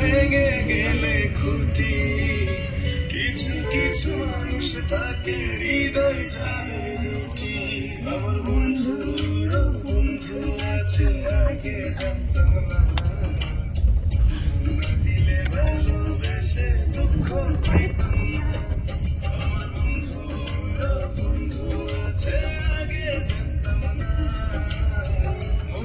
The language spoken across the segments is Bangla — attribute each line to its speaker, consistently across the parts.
Speaker 1: ভেঙে গেলে খুঁটি, কিছু কিছু মানুষ থাকে হৃদয় জানে দুটি। আমার বন্ধুর বন্ধু আছে আগে জানতাম না, না দিলে ভালোবেসে দুঃখ পাইতাম না। আমার বন্ধুর বন্ধু আছে আগে জানতাম না,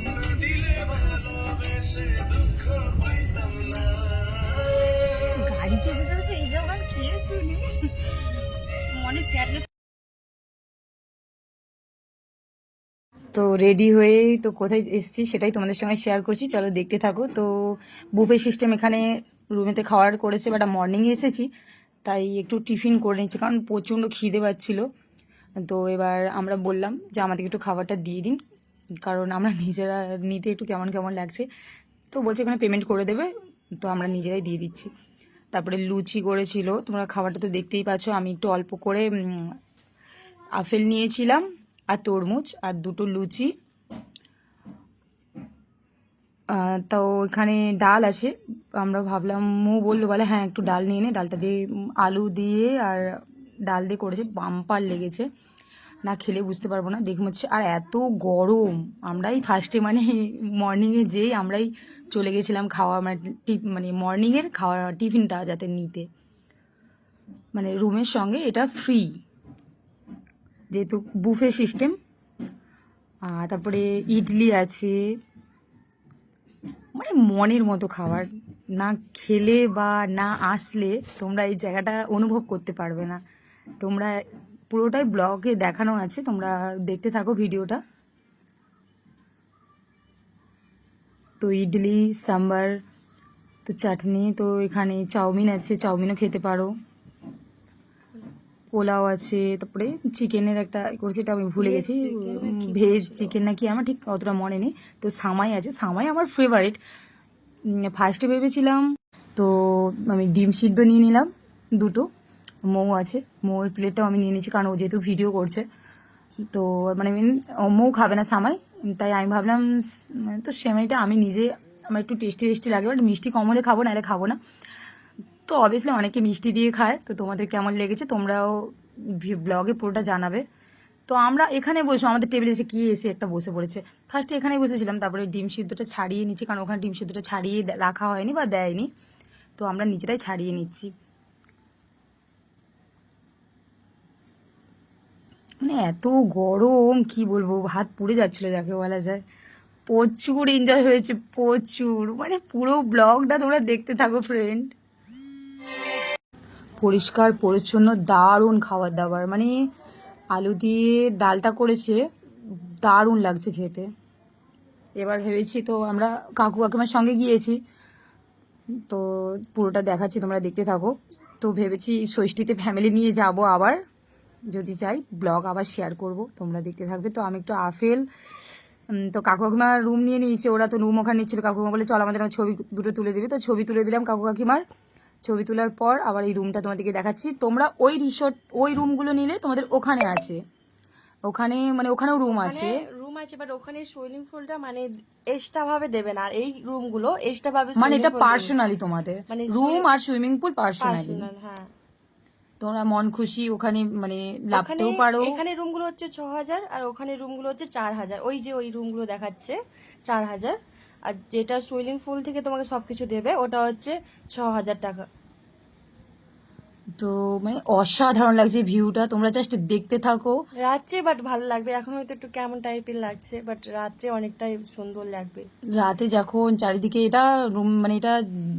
Speaker 1: না দিলে ভালোবেসে দুঃখ পাইতাম না।
Speaker 2: গাড়িতে বসে বসে এইসব গান কে শুনি, মনে স্যাডনেস। তো রেডি হয়ে তো কোথায় এসেছি সেটাই তোমাদের সঙ্গে শেয়ার করছি, চলো দেখতে থাকো। তো বুফে সিস্টেম এখানে রুমেতে খাওয়ার করেছে, বাট মর্নিংয়ে এসেছি তাই একটু টিফিন করে নিচ্ছি কারণ প্রচণ্ড খিদে পাচ্ছিল। তো এবার আমরা বললাম যে আমাদেরকে একটু খাবারটা দিয়ে দিন, কারণ আমরা নিজেরা নিতে একটু কেমন কেমন লাগছে। তো বলছে এখানে পেমেন্ট করে দেবে, তো আমরা নিজেরাই দিয়ে দিচ্ছি। তারপরে লুচি করেছিল, তোমরা খাবারটা তো দেখতেই পাচ্ছ। আমি একটু অল্প করে আপেল নিয়েছিলাম আর তরমুজ আর দুটো লুচি। তো এখানে ডাল আছে, আমরা ভাবলাম বললো বলে হ্যাঁ একটু ডাল নিয়ে নে, ডালটা দিয়ে আলু দিয়ে আর ডাল দিয়ে করেছে, বাম্পার লেগেছে, না খেলে বুঝতে পারবো না দেখে হচ্ছে। আর এত গরম, আমরাই ফার্স্টে মানে মর্নিংয়ে যেই আমরাই চলে গেছিলাম খাওয়া মানে মর্নিংয়ের খাওয়া টিফিনটা যাতে নিতে, মানে রুমের সঙ্গে এটা ফ্রি যেহেতু বুফে সিস্টেম। তারপরে ইডলি আছে, মানে মনের মতো খাবার, না খেলে বা না আসলে তোমরা এই জায়গাটা অনুভব করতে পারবে না। তোমরা পুরোটাই ব্লগে দেখানো আছে, তোমরা দেখতে থাকো ভিডিওটা। তো ইডলি সাম্বার, তো চাটনি, তো এখানে চাউমিন আছে, চাউমিনও খেতে পারো, পোলাও আছে, তারপরে চিকেনের একটা করছে, এটা আমি ভুলে গেছি, ভেজ চিকেন নাকি আমার ঠিক অতটা মনে নেই। তো সামাই আছে, সামাই আমার ফেভারিট। ফার্স্টে ভেবেছিলাম, তো আমি ডিম সিদ্ধ নিয়ে নিলাম দুটো, মৌ আছে, মৌর প্লেটটাও আমি নিয়ে নিয়েছি কারণ ও যেহেতু ভিডিও করছে। তো মানে মৌ খাবে না সামাই, তাই আমি ভাবলাম তো সেমাইটা আমি নিজে, আমার একটু টেস্টি টেস্টি লাগে, বাট মিষ্টি কম হলে খাবো, নাহলে খাবো না। তো অবভিয়াসলি অনেকে মিষ্টি দিয়ে খায়, তো তোমাদের কেমন লেগেছে তোমরাও ব্লগে পুরোটা জানাবে। তো আমরা এখানে বসবো, আমাদের টেবিলে এসে এসে একটা বসে পড়েছে। ফার্স্টে এখানেই বসেছিলাম, তারপরে ডিম সিদ্ধটা ছাড়িয়ে নিচ্ছি কারণ ওখানে ডিম সিদ্ধটা ছাড়িয়ে রাখা হয়নি বা দেয়নি, তো আমরা নিজেরাই ছাড়িয়ে নিচ্ছি। মানে এত গরম কি বলবো, হাত পুড়ে যাচ্ছিলো যাকে বলা যায়। প্রচুর এনজয় হয়েছে, প্রচুর, মানে পুরো ব্লগটা তোমরা দেখতে থাকো ফ্রেন্ড। পরিষ্কার পরিচ্ছন্ন, দারুণ খাবার দাবার, মানে আলু দিয়ে ডালটা করেছে, দারুণ লাগছে খেতে। এবার ভেবেছি, তো আমরা কাকু কাকিমার সঙ্গে গিয়েছি, তো পুরোটা দেখাচ্ছি, তোমরা দেখতে থাকো। তো ভেবেছি ষষ্ঠীতে ফ্যামিলি নিয়ে যাব আবার, যদি চাই ব্লগ আবার শেয়ার করব, তোমরা দেখতে থাকবে। তো আমি একটু আপেল, তো কাকু কাকিমার রুম নিয়ে নিয়েছি, ওরা তো রুম ওখানে নিচ্ছিল, কাকু কাকিমা বলে চল আমাদের ছবি দুটো তুলে দিবি, তো ছবি তুলে দিলাম কাকু কাকিমার। ছবি তোলার পর আবার এই রুমটা তোমাদেরকে দেখাচ্ছি। তোমরা ওই রিসোর্ট ওই রুমগুলো নিলে তোমাদের ওখানে আছে, ওখানে মানে ওখানেও রুম আছে,
Speaker 3: বাট ওখানে সুইমিং পুলটা মানে এক্সট্রা ভাবে দেবে না, আর এই রুমগুলো এক্সট্রা ভাবে
Speaker 2: মানে এটা পার্সোনালি তোমাদের
Speaker 3: মানে
Speaker 2: রুম আর সুইমিং পুল পার্সোনালি,
Speaker 3: হ্যাঁ
Speaker 2: তোমরা মন খুশি ওখানে মানে লাভতেও পারো।
Speaker 3: এখানে রুমগুলো হচ্ছে 6,000 আর ওখানে রুমগুলো হচ্ছে 4,000, ওই যে ওই রুমগুলো দেখাচ্ছে 4,000, আর যেটা সুইমিং পুল থেকে তোমাকে সবকিছু দেবে ওটা হচ্ছে 6,000 টাকা।
Speaker 2: তো মানে অসাধারণ লাগছে ভিউটা, তোমরা জাস্ট দেখতে থাকো।
Speaker 3: রাত্রে বাট ভালো লাগবে, এখন হয়তো একটু কেমন টাইপের লাগছে, বাট রাত্রে অনেকটাই সুন্দর লাগবে।
Speaker 2: রাতে যখন চারিদিকে এটা রুম, মানে এটা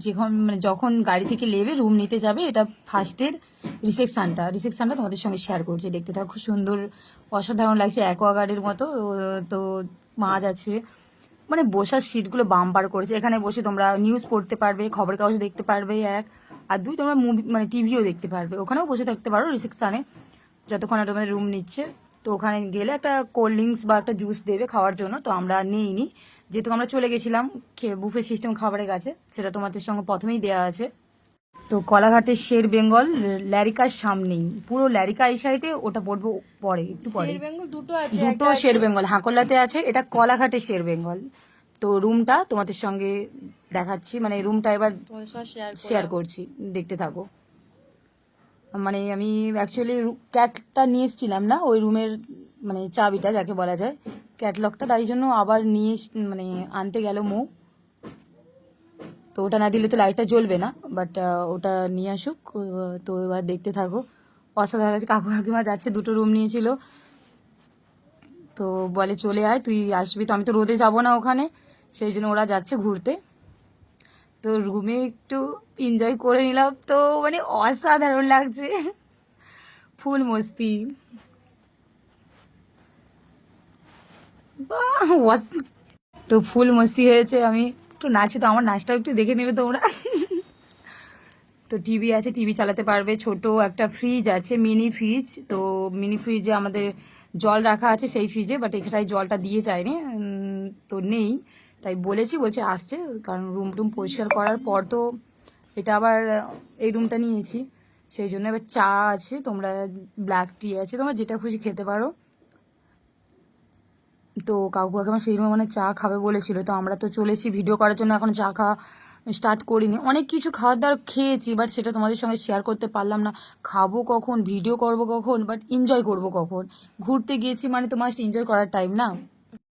Speaker 2: যখন মানে যখন গাড়ি থেকে নেবে রুম নিতে যাবে, এটা ফার্স্টের রিসেপশনটা তোমাদের সঙ্গে শেয়ার করছি, দেখতে থাকো। খুব সুন্দর অসাধারণ লাগছে, অ্যাকোয়াগার্ডের মতো। তো মাছ আছে, মানে বসার সিটগুলো বাম্পার করেছে, এখানে বসে তোমরা নিউজ পড়তে পারবে, খবরের কাগজ দেখতে পারবে, এক আর দুই তোমরা মুভি মানে টিভিও দেখতে পারবে, ওখানেও বসে থাকতে পারো রিসেপশনে যতক্ষণ তোমাদের রুম নিচ্ছে। তো ওখানে গেলে একটা কোল্ড ড্রিঙ্কস বা একটা জুস দেবে খাওয়ার জন্য, তো আমরা নিইনি যেহেতু আমরা চলে গেছিলাম বুফে সিস্টেম খাবারের কাছে, সেটা তোমাদের সঙ্গে প্রথমেই দেওয়া আছে। তো কলাঘাটের শের বেঙ্গল ল্যারিকার সামনেই, পুরো ল্যারিকা এই সাইডে, ওটা পড়বো পরে, একটু পরে।
Speaker 3: শের বেঙ্গল দুটো আছে,
Speaker 2: দুটো শের বেঙ্গল হাঁকলাতে আছে, এটা কলাঘাটের শের বেঙ্গল। তো রুমটা তোমাদের সঙ্গে দেখাচ্ছি, মানে রুমটা এবার
Speaker 3: তোমাদের সঙ্গে
Speaker 2: শেয়ার করছি, দেখতে থাকো। মানে আমি অ্যাকচুয়ালি ক্যাটটা নিয়ে এসেছিলাম না, ওই রুমের মানে চাবিটা যাকে বলা যায়, ক্যাটলগটা, তাই জন্য আবার মানে আনতে গেল মৌ। তো ওটা না দিলে তো লাইটটা জ্বলবে না, বাট ওটা নিয়ে আসুক। তো এবার দেখতে থাকো, অসাধারণ আছে। কাকু কাকিমা যাচ্ছে, দুটো রুম নিয়েছিল, তো বলে চলে আয়, তুই আসবি তো। আমি তো রোদে যাব না ওখানে, সেই জন্য ওরা যাচ্ছে ঘুরতে। তো রুমে একটু এনজয় করে নিলাম, তো মানে অসাধারণ লাগছে, ফুল মস্তি। তো ফুল মস্তি হয়েছে, আমি একটু নাচি, তো আমার নাচটাও একটু দেখে নেবে তোমরা। তো টিভি আছে, টিভি চালাতে পারবে। ছোট একটা ফ্রিজ আছে, মিনি ফ্রিজ। তো মিনি ফ্রিজে আমাদের জল রাখা আছে, সেই ফ্রিজে, বাট এখানটায় জলটা দিয়ে যায়নি, তো নেই, তাই বলছে আসছে, কারণ রুম টুম পরিষ্কার করার পর তো এটা আবার এই রুমটা নিয়েছি, সেই জন্য। এবার চা আছে, তোমরা ব্ল্যাক টি আছে, তোমরা যেটা খুশি খেতে পারো। তো কাকু কাকিমা সেই রুমে মানে চা খাবে বলেছিল, তো আমরা তো চলেছি ভিডিও করার জন্য, এখন চা খাওয়া স্টার্ট করিনি। অনেক কিছু খাওয়ার দাওয়ার খেয়েছি, বাট সেটা তোমাদের সঙ্গে শেয়ার করতে পারলাম না। খাবো কখন, ভিডিও করব কখন, বাট এনজয় করব কখন? ঘুরতে গিয়েছি মানে তো মাস্ট এনজয় করার টাইম না।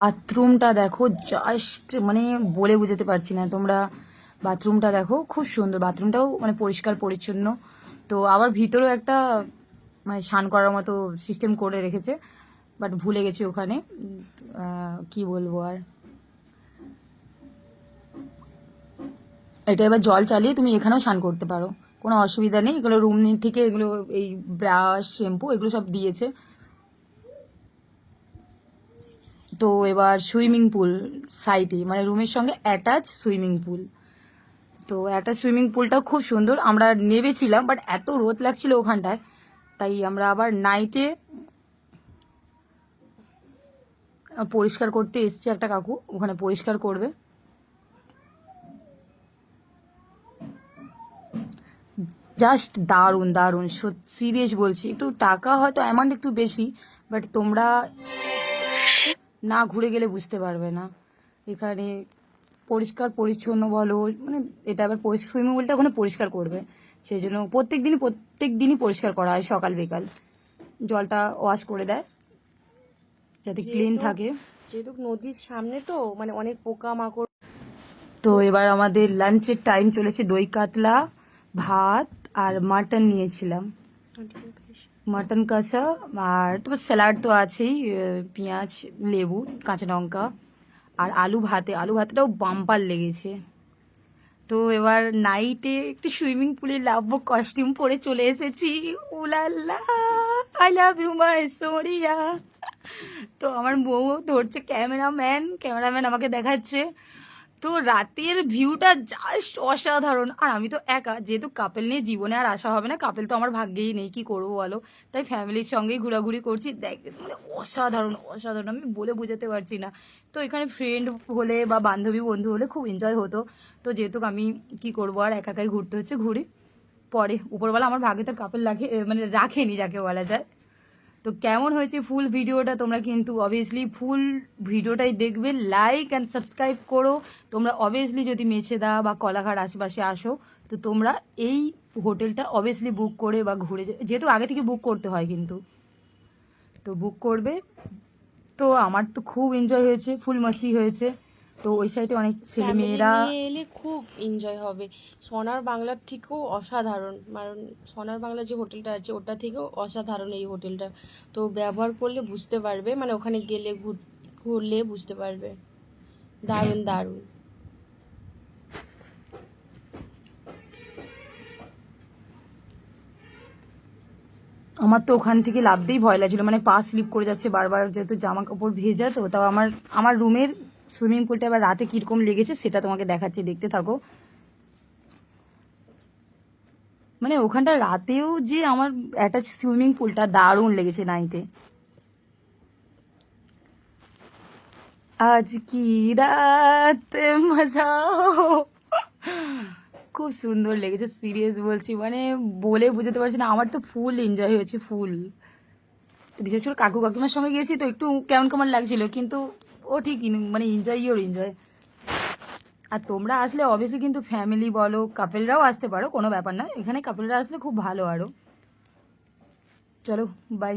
Speaker 2: বাথরুমটা দেখো, জাস্ট মানে বলে বুঝাতে পারছি না। তোমরা বাথরুমটা দেখো, খুব সুন্দর। বাথরুমটাও মানে পরিষ্কার পরিচ্ছন্ন। তো আবার ভিতরেও একটা মানে স্নান করার মতো সিস্টেম করে রেখেছে, বাট ভুলে গেছি ওখানে। কি বলবো আর, এটা এবার জল চালিয়ে তুমি এখানেও স্নান করতে পারো, কোনো অসুবিধা নেই। এগুলো রুম থেকে, এগুলো এই ব্রাশ শ্যাম্পু এগুলো সব দিয়েছে। তো এবার সুইমিং পুল সাইডে, মানে রুমের সঙ্গে অ্যাটাচ সুইমিং পুল। তো অ্যাটাচ সুইমিং পুলটাও খুব সুন্দর। আমরা নেবেছিলাম, বাট এত রোদ লাগছিল ওখানটায়, তাই আমরা আবার নাইটে পরিষ্কার করতে এসছে একটা কাকু, ওখানে পরিষ্কার করবে। জাস্ট দারুণ দারুণ, সিরিয়াস বলছি। একটু টাকা হয়তো অ্যামাউন্ট একটু বেশি, বাট তোমরা না ঘুরে গেলে বুঝতে পারবে না। এখানে পরিষ্কার পরিচ্ছন্ন বলো, মানে এটা আবার পরিষ্কার, সুইমিং পুলটা ওখানে পরিষ্কার করবে, সেই জন্য প্রত্যেক দিনই পরিষ্কার করা হয়, সকাল বিকাল জলটা ওয়াশ করে দেয় যাতে ক্লিন থাকে।
Speaker 3: যেহেতু নদীর সামনে তো মানে অনেক পোকা মাকড়।
Speaker 2: তো এবার আমাদের লাঞ্চের টাইম চলেছে। দই কাতলা, ভাত আর মাটন নিয়েছিলাম, মাটন কষা, আর তারপর স্যালাড তো আছেই, পেঁয়াজ, লেবু, কাঁচা লঙ্কা, আর আলু ভাতেটাও বাম্পার লেগেছে। তো এবার নাইটে একটু সুইমিং পুলে লাভবো, কস্টিউম পরে চলে এসেছি। Ooh la la, I love you my Soriya. তো আমার বউ ধরছে, ক্যামেরাম্যান আমাকে দেখাচ্ছে। তো রাতের ভিউটা জাস্ট অসাধারণ। আর আমি তো একা, যেহেতু কাপেল নিয়ে জীবনে আর আসা হবে না, কাপেল তো আমার ভাগ্যেই নেই, কি করবো বলো, তাই ফ্যামিলির সঙ্গেই ঘোরাঘুরি করছি। দেখ মানে অসাধারণ অসাধারণ, আমি বলে বোঝাতে পারছি না। তো এখানে ফ্রেন্ড হলে বা বান্ধবী বন্ধু হলে খুব এনজয় হতো। তো যেহেতু আমি কি করবো, আর একাই ঘুরতে হচ্ছে, ঘুরি। পরে উপরবেলা আমার ভাগ্যে তো কাপেল মানে রাখেনি যাকে বলা যায়। তো কেমন হয়েছে ফুল ভিডিওটা, তোমরা কিন্তু অবভিয়াসলি ফুল ভিডিওটাই দেখবে, লাইক অ্যান্ড সাবস্ক্রাইব করো। তোমরা অবভিয়াসলি যদি মেছেদা বা কলাঘাট আশেপাশে আসো, তো তোমরা এই হোটেলটা অবভিয়াসলি বুক করে বা ঘুরে, যেহেতু আগে থেকে বুক করতে হয় কিন্তু, তো বুক করবে। তো আমার তো খুব এনজয় হয়েছে, ফুল মস্তি হয়েছে। তো ওই সাইডে অনেক ছেলে মেয়েরা
Speaker 3: এলে খুব এনজয় হবে। সোনার বাংলার থেকেও অসাধারণ, কারণ সোনার বাংলা যে হোটেলটা আছে ওটা থেকেও অসাধারণ এই হোটেলটা। তো ব্যবহার করলে বুঝতে পারবে, মানে ওখানে গেলে ঘুরলে বুঝতে পারবে, দারুণ দারুণ।
Speaker 2: আমার তো ওখান থেকে লাভতেই ভয় লাগছিল, মানে পা স্লিপ করে যাচ্ছে বারবার, যেহেতু জামা কাপড় ভেজা। তো তাও আমার রুমের সুইমিং পুলটা এবার রাতে কীরকম লেগেছে সেটা তোমাকে দেখাচ্ছি, দেখতে থাকো। মানে ওখানটা রাতেও যে আমার অ্যাটাচ সুইমিং পুলটা দারুণ লেগেছে নাইটে। আজ কি রাত মজা, খুব সুন্দর লেগেছে, সিরিয়াস বলছি, মানে বলে বুঝতে পারছি না। আমার তো ফুল এনজয় হয়েছে, ফুল। তো বিশেষ করে কাকু কাকিমার সঙ্গে গেছি, তো একটু কেমন কেমন লাগছিল, কিন্তু ও ঠিকই মানে এনজয় ওর এনজয়। আর তোমরা আসলে অবশ্যই কিন্তু ফ্যামিলি বলো কাপেলরাও আসতে পারো, কোনো ব্যাপার না, এখানে কাপেলরা আসলে খুব ভালো আরও। চলো বাই।